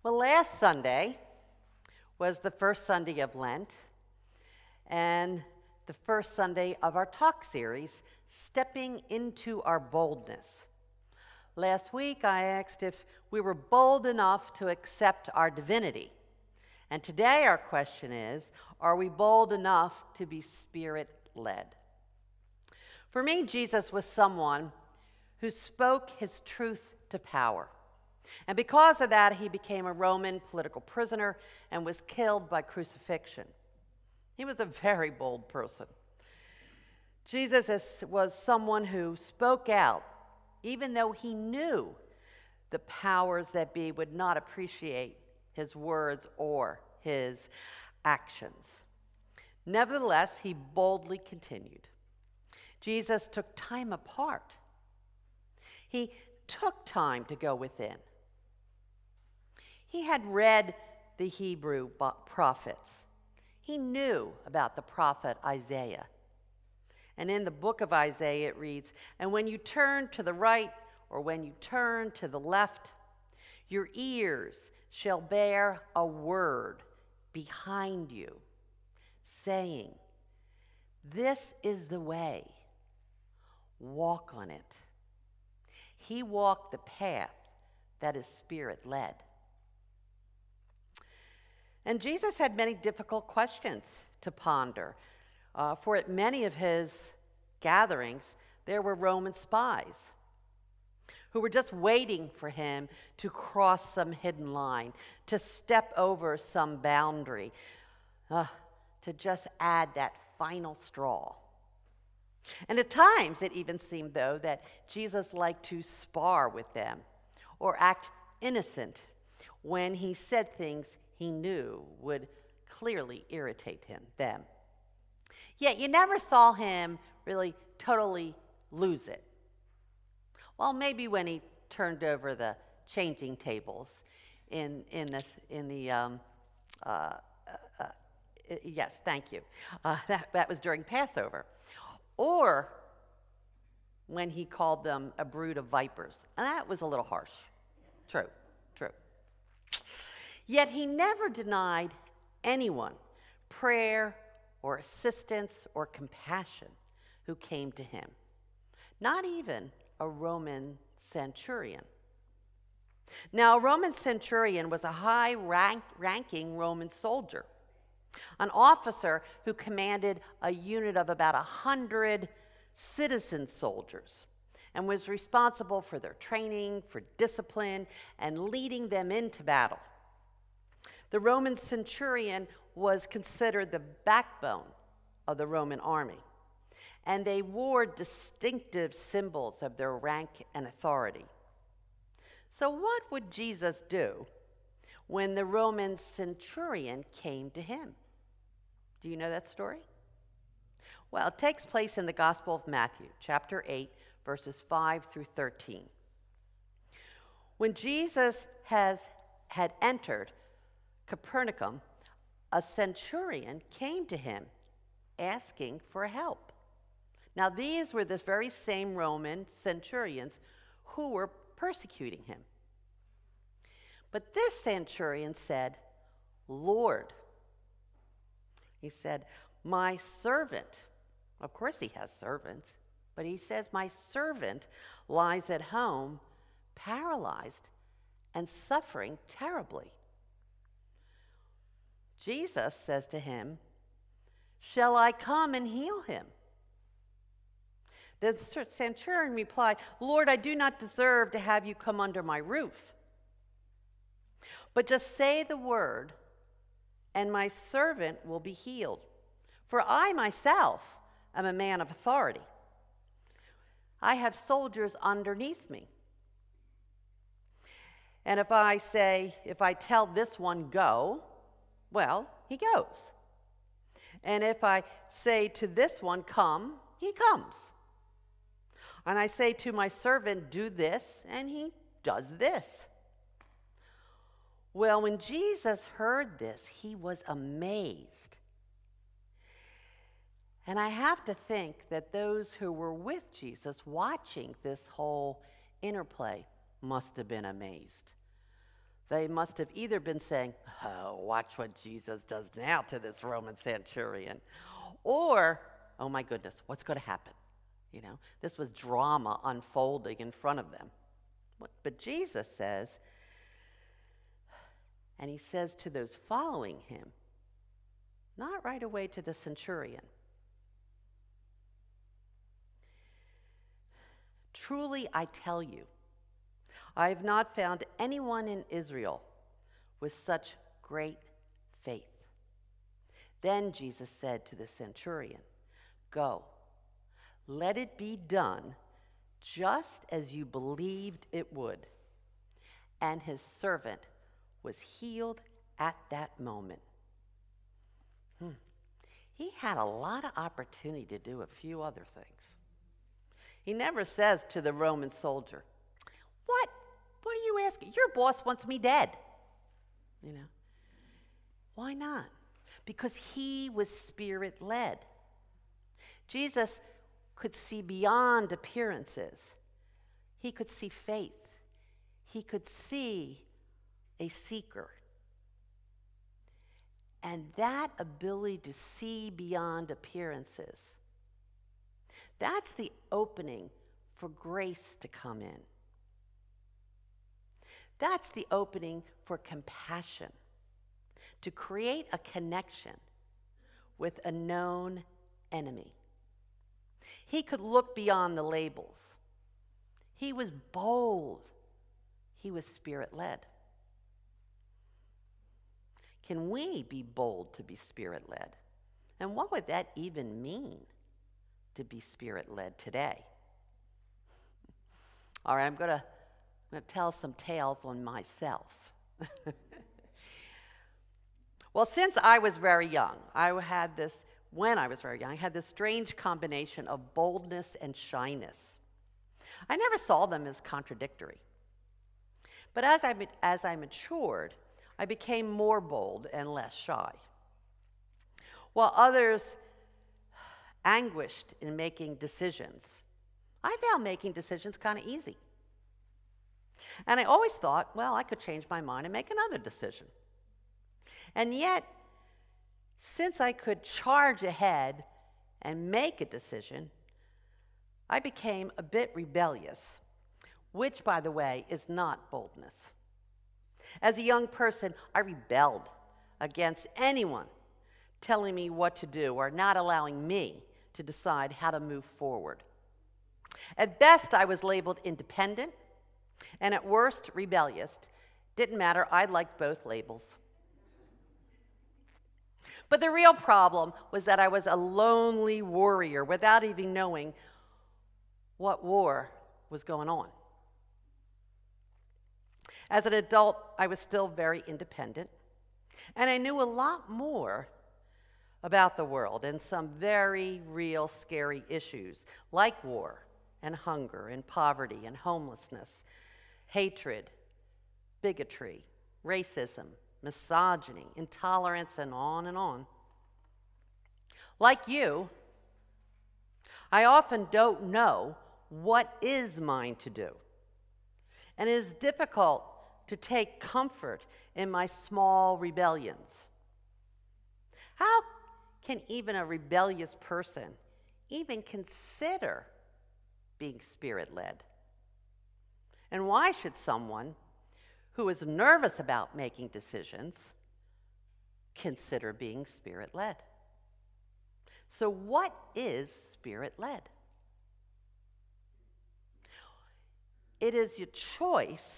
Well, last Sunday was the first Sunday of Lent and the first Sunday of our talk series, Stepping into Our Boldness. Last week, I asked if we were bold enough to accept our divinity. And today, our question is, are we bold enough to be Spirit-led? For me, Jesus was someone who spoke his truth to power. And because of that, he became a Roman political prisoner and was killed by crucifixion. He was a very bold person. Jesus was someone who spoke out, even though he knew the powers that be would not appreciate his words or his actions. Nevertheless, he boldly continued. Jesus took time apart. He took time to go within. He had read the Hebrew prophets. He knew about the prophet Isaiah. And in the book of Isaiah it reads, "And when you turn to the right or when you turn to the left, your ears shall bear a word behind you, saying, 'This is the way, walk on it.'" He walked the path that is Spirit-led. And Jesus had many difficult questions to ponder. For at many of his gatherings, there were Roman spies who were just waiting for him to cross some hidden line, to step over some boundary, to just add that final straw. And at times, it even seemed, though, that Jesus liked to spar with them or act innocent when he said things he knew would clearly irritate them. Yet you never saw him really totally lose it. Well, maybe when he turned over the changing tables yes, thank you. That was during Passover. Or when he called them a brood of vipers. And that was a little harsh. True. Yet he never denied anyone prayer or assistance or compassion who came to him. Not even a Roman centurion. Now, a Roman centurion was a high-ranking Roman soldier, an officer who commanded a unit of about 100 citizen soldiers and was responsible for their training, for discipline, and leading them into battle. The Roman centurion was considered the backbone of the Roman army, and they wore distinctive symbols of their rank and authority. So what would Jesus do when the Roman centurion came to him? Do you know that story? Well, it takes place in the Gospel of Matthew, chapter 8, verses 5 through 13. When Jesus had entered Capernaum, a centurion came to him asking for help. Now, these were the very same Roman centurions who were persecuting him. But this centurion said, "Lord," he said, "my servant," of course he has servants, but he says, "my servant lies at home, paralyzed and suffering terribly." Jesus says to him, "Shall I come and heal him?" The centurion replied, "Lord, I do not deserve to have you come under my roof. But just say the word, and my servant will be healed. For I myself am a man of authority. I have soldiers underneath me. And if I tell this one, go, well, he goes. And if I say to this one, come, he comes. And I say to my servant, do this, and he does this." Well, when Jesus heard this, he was amazed. And I have to think that those who were with Jesus watching this whole interplay must have been amazed. They must have either been saying, oh, watch what Jesus does now to this Roman centurion, or, oh my goodness, what's going to happen? This was drama unfolding in front of them. But Jesus says, and he says to those following him, not right away to the centurion, truly I tell you, I have not found anyone in Israel with such great faith. Then Jesus said to the centurion, go, let it be done just as you believed it would. And his servant was healed at that moment. He had a lot of opportunity to do a few other things. He never says to the Roman soldier, What are you asking? Your boss wants me dead. Why not? Because he was Spirit-led. Jesus could see beyond appearances. He could see faith. He could see a seeker. And that ability to see beyond appearances, that's the opening for grace to come in. That's the opening for compassion, to create a connection with a known enemy. He could look beyond the labels. He was bold. He was Spirit-led. Can we be bold to be Spirit-led? And what would that even mean, to be Spirit-led today? All right, I'm going to tell some tales on myself. Well, since I was very young, I had this strange combination of boldness and shyness. I never saw them as contradictory. But as I matured, I became more bold and less shy. While others anguished in making decisions, I found making decisions kind of easy. And I always thought, well, I could change my mind and make another decision. And yet, since I could charge ahead and make a decision, I became a bit rebellious, which, by the way, is not boldness. As a young person, I rebelled against anyone telling me what to do or not allowing me to decide how to move forward. At best, I was labeled independent, and at worst, rebellious. Didn't matter, I liked both labels. But the real problem was that I was a lonely warrior without even knowing what war was going on. As an adult, I was still very independent, and I knew a lot more about the world and some very real scary issues like war and hunger and poverty and homelessness, hatred, bigotry, racism, misogyny, intolerance, and on and on. Like you, I often don't know what is mine to do. And it is difficult to take comfort in my small rebellions. How can even a rebellious person even consider being Spirit-led? And why should someone who is nervous about making decisions consider being Spirit-led? So what is Spirit-led? It is your choice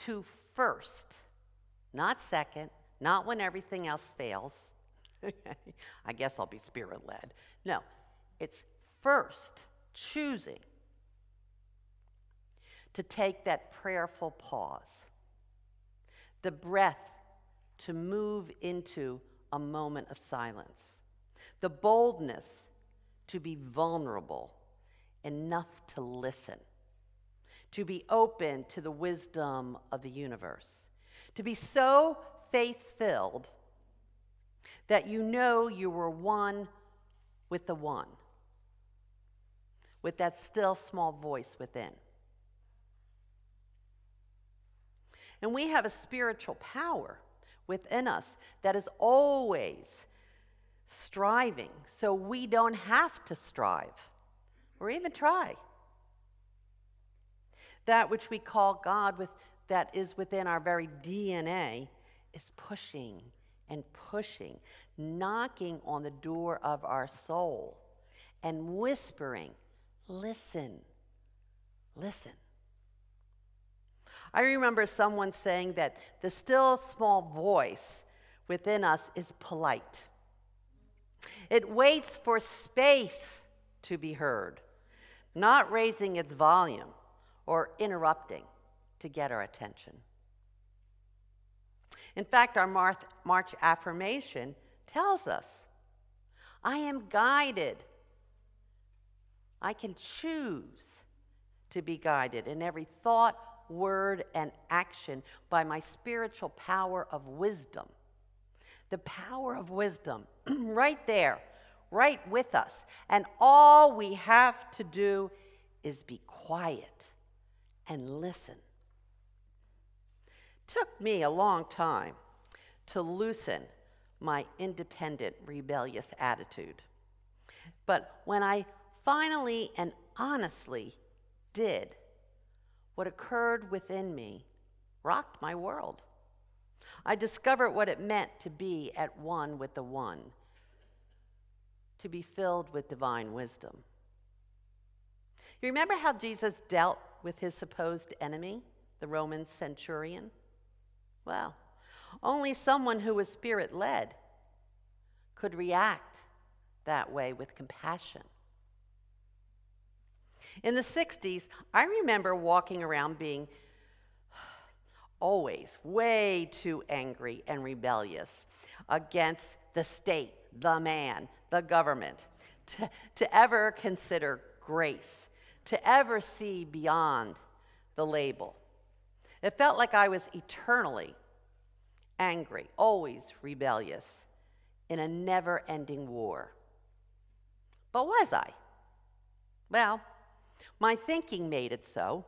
to first, not second, not when everything else fails. I guess I'll be Spirit-led. No, it's first choosing to take that prayerful pause, the breath to move into a moment of silence, the boldness to be vulnerable enough to listen, to be open to the wisdom of the universe, to be so faith-filled that you know you were one with the one, with that still small voice within. And we have a spiritual power within us that is always striving, so we don't have to strive or even try. That which we call God that is within our very DNA is pushing and pushing, knocking on the door of our soul and whispering, listen, listen. I remember someone saying that the still small voice within us is polite. It waits for space to be heard, not raising its volume or interrupting to get our attention. In fact, our March affirmation tells us, I am guided. I can choose to be guided in every thought, word, and action by my spiritual power of wisdom. The power of wisdom, right there, right with us. And all we have to do is be quiet and listen. It took me a long time to loosen my independent, rebellious attitude. But when I finally and honestly did, what occurred within me rocked my world. I discovered what it meant to be at one with the One, to be filled with divine wisdom. You remember how Jesus dealt with his supposed enemy, the Roman centurion? Well, only someone who was Spirit-led could react that way with compassion. In the 60s, I remember walking around being always way too angry and rebellious against the state, the man, the government, to ever consider grace, to ever see beyond the label. It felt like I was eternally angry, always rebellious, in a never-ending war. But was I? Well, my thinking made it so.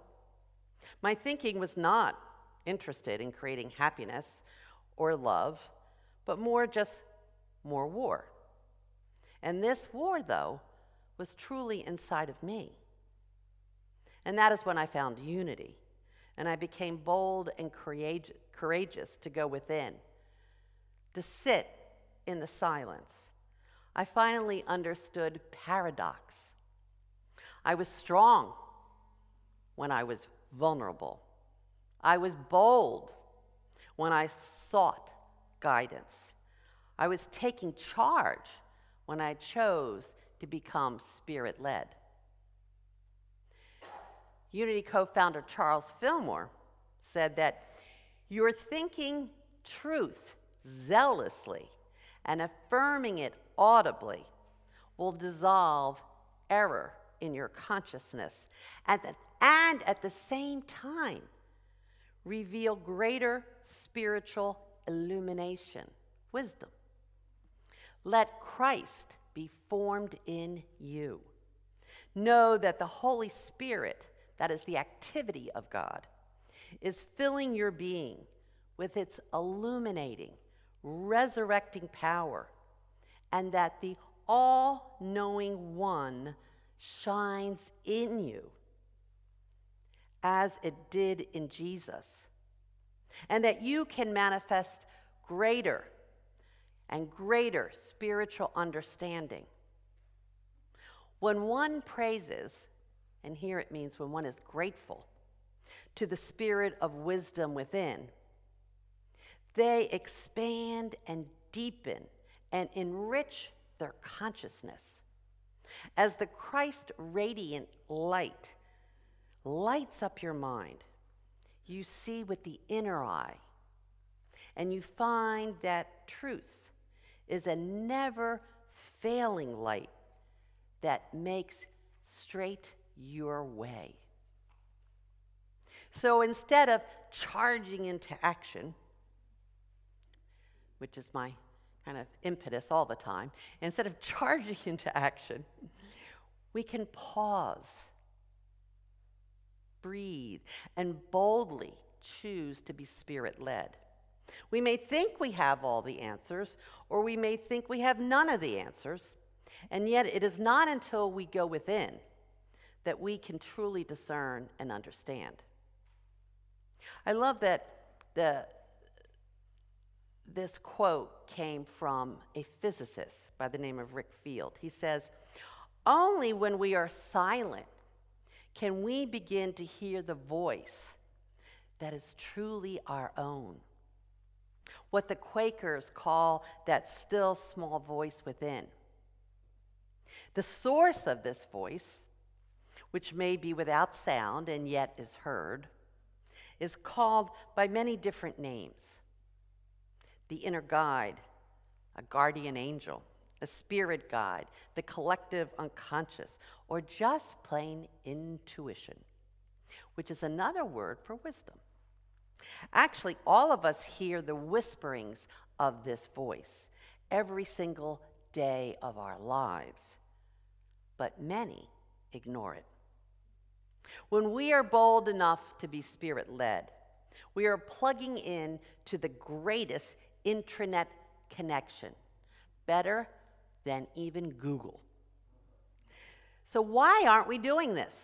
My thinking was not interested in creating happiness or love, but more war. And this war, though, was truly inside of me. And that is when I found unity, and I became bold and courageous to go within, to sit in the silence. I finally understood paradox. I was strong when I was vulnerable. I was bold when I sought guidance. I was taking charge when I chose to become Spirit-led. Unity co-founder Charles Fillmore said that you're thinking truth zealously and affirming it audibly will dissolve error in your consciousness and at the same time reveal greater spiritual illumination, wisdom. Let Christ be formed in you. Know that the Holy Spirit, that is the activity of God, is filling your being with its illuminating, resurrecting power, and that the all-knowing One shines in you as it did in Jesus, and that you can manifest greater and greater spiritual understanding. When one praises, and here it means when one is grateful, to the spirit of wisdom within, they expand and deepen and enrich their consciousness. As the Christ radiant light lights up your mind, you see with the inner eye, and you find that truth is a never-failing light that makes straight your way. So instead of charging into action, which is my kind of impetus all the time, instead of charging into action, we can pause, breathe, and boldly choose to be Spirit-led. We may think we have all the answers, or we may think we have none of the answers, and yet it is not until we go within that we can truly discern and understand. I love that this quote came from a physicist by the name of Rick Field. He says, "Only when we are silent can we begin to hear the voice that is truly our own." What the Quakers call that still small voice within. The source of this voice, which may be without sound and yet is heard, is called by many different names. The inner guide, a guardian angel, a spirit guide, the collective unconscious, or just plain intuition, which is another word for wisdom. Actually, all of us hear the whisperings of this voice every single day of our lives, but many ignore it. When we are bold enough to be Spirit-led, we are plugging in to the greatest intranet connection, better than even Google. So why aren't we doing this?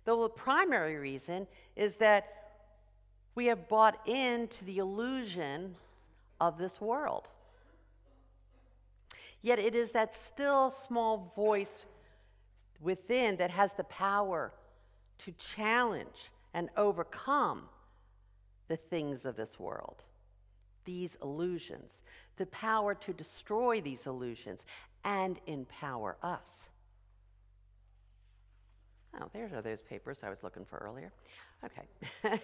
The primary reason is that we have bought into the illusion of this world. Yet it is that still small voice within that has the power to challenge and overcome the things of this world, these illusions, the power to destroy these illusions and empower us. Oh, there's those papers I was looking for earlier. Okay.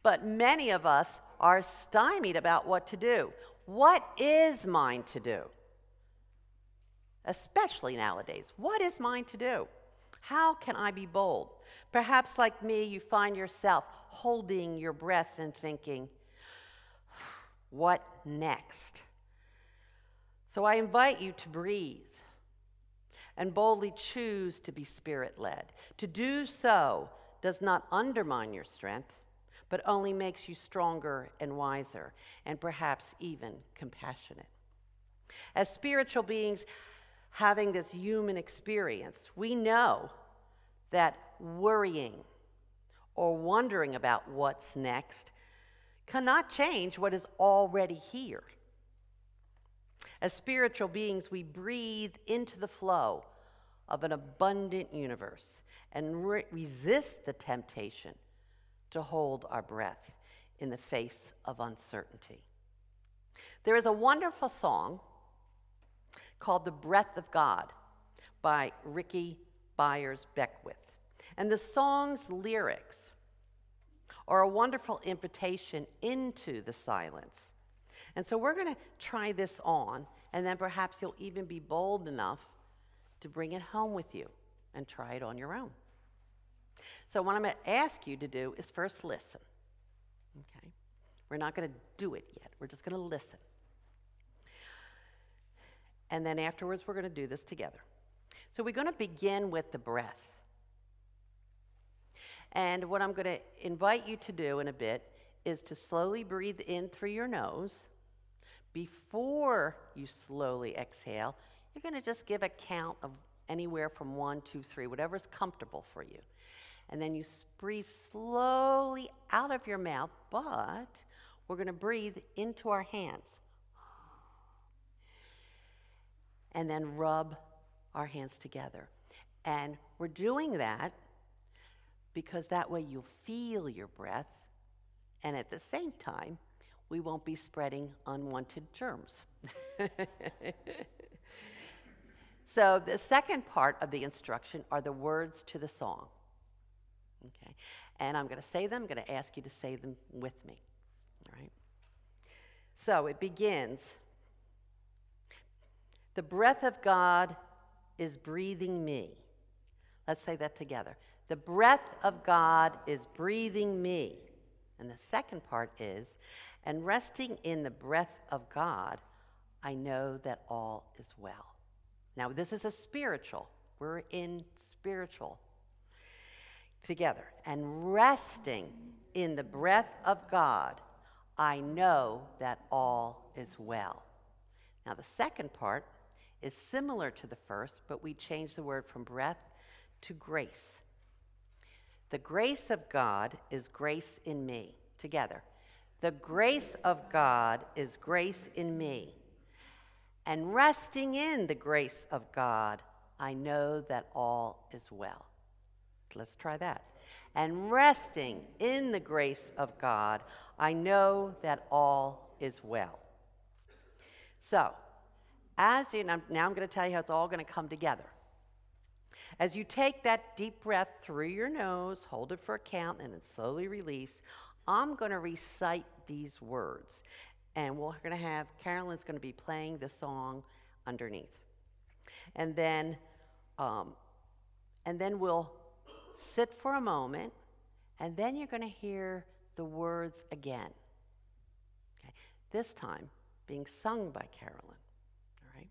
But many of us are stymied about what to do. What is mine to do? Especially nowadays. What is mine to do? How can I be bold? Perhaps like me, you find yourself holding your breath and thinking, what next? So I invite you to breathe and boldly choose to be Spirit-led. To do so does not undermine your strength, but only makes you stronger and wiser, and perhaps even compassionate. As spiritual beings having this human experience, we know that worrying or wondering about what's next cannot change what is already here. As spiritual beings, we breathe into the flow of an abundant universe and resist the temptation to hold our breath in the face of uncertainty. There is a wonderful song called "The Breath of God" by Ricky Byers Beckwith. And the song's lyrics are a wonderful invitation into the silence. And so we're going to try this on, and then perhaps you'll even be bold enough to bring it home with you and try it on your own. So what I'm going to ask you to do is first listen. Okay? We're not going to do it yet. We're just going to listen. And then afterwards, we're going to do this together. So we're going to begin with the breath. And what I'm going to invite you to do in a bit is to slowly breathe in through your nose. Before you slowly exhale, you're going to just give a count of anywhere from 1, 2, 3, whatever's comfortable for you. And then you breathe slowly out of your mouth, but we're going to breathe into our hands. And then rub our hands together. And we're doing that because that way you'll feel your breath, and at the same time, we won't be spreading unwanted germs. So the second part of the instruction are the words to the song. Okay, and I'm going to say them. I'm going to ask you to say them with me. All right. So it begins. The breath of God is breathing me. Let's say that together. The breath of God is breathing me. And the second part is, and resting in the breath of God, I know that all is well. Now, this is a spiritual. We're in spiritual together. And resting in the breath of God, I know that all is well. Now, the second part is similar to the first, but we change the word from breath to grace. The grace of God is grace in me. Together. The grace of God is grace in me. And resting in the grace of God, I know that all is well. Let's try that. And resting in the grace of God, I know that all is well. So, now I'm going to tell you how it's all going to come together. As you take that deep breath through your nose, hold it for a count, and then slowly release, I'm going to recite these words. And Carolyn's going to be playing the song underneath. And then we'll sit for a moment, and then you're going to hear the words again. Okay? This time being sung by Carolyn. All right?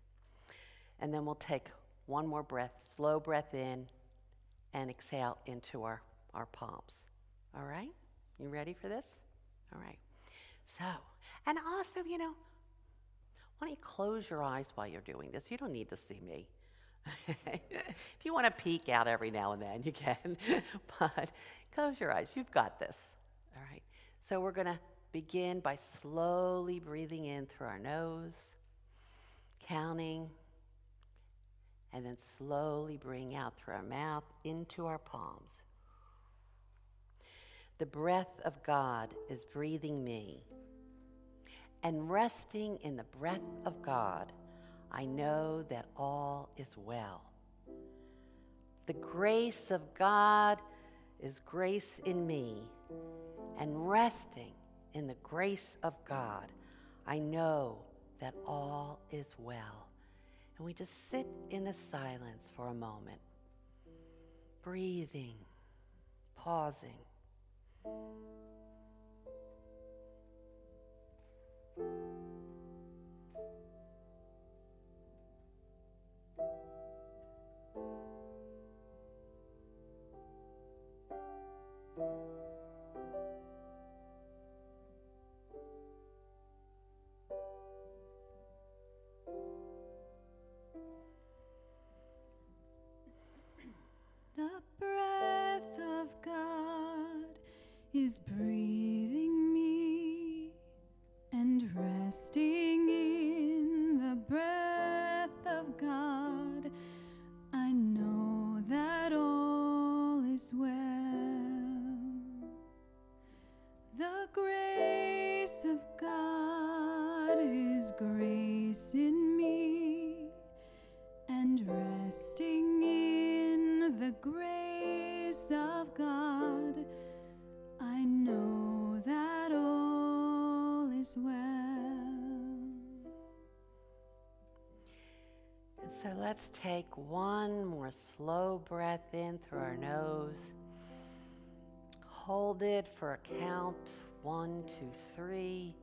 And then we'll take one more breath, slow breath in, and exhale into our palms. All right? You ready for this? All right. So, and also, why don't you close your eyes while you're doing this? You don't need to see me. If you want to peek out every now and then, you can. But close your eyes. You've got this. All right. So we're going to begin by slowly breathing in through our nose, counting, and then slowly bring out through our mouth into our palms. The breath of God is breathing me. And resting in the breath of God, I know that all is well. The grace of God is grace in me. And resting in the grace of God, I know that all is well. And we just sit in the silence for a moment, breathing, pausing. The breath of God is breathing me, and resting in the breath of God, I know that all is well. The grace of God is grace in me, and resting in the grace of God, I know that all is well. And so let's take one more slow breath in through our nose. Hold it for a count, 1, 2, 3,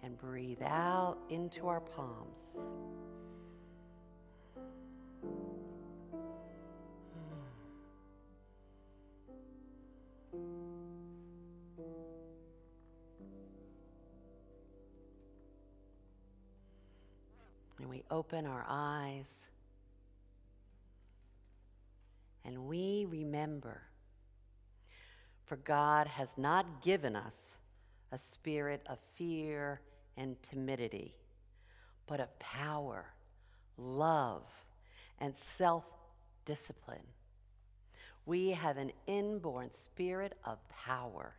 and breathe out into our palms. And we open our eyes and we remember, for God has not given us a spirit of fear and timidity, but of power, love, and self-discipline. We have an inborn spirit of power,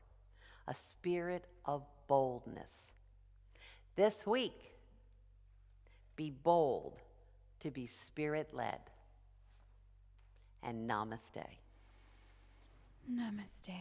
a spirit of boldness. This week, be bold to be spirit-led. And namaste. Namaste.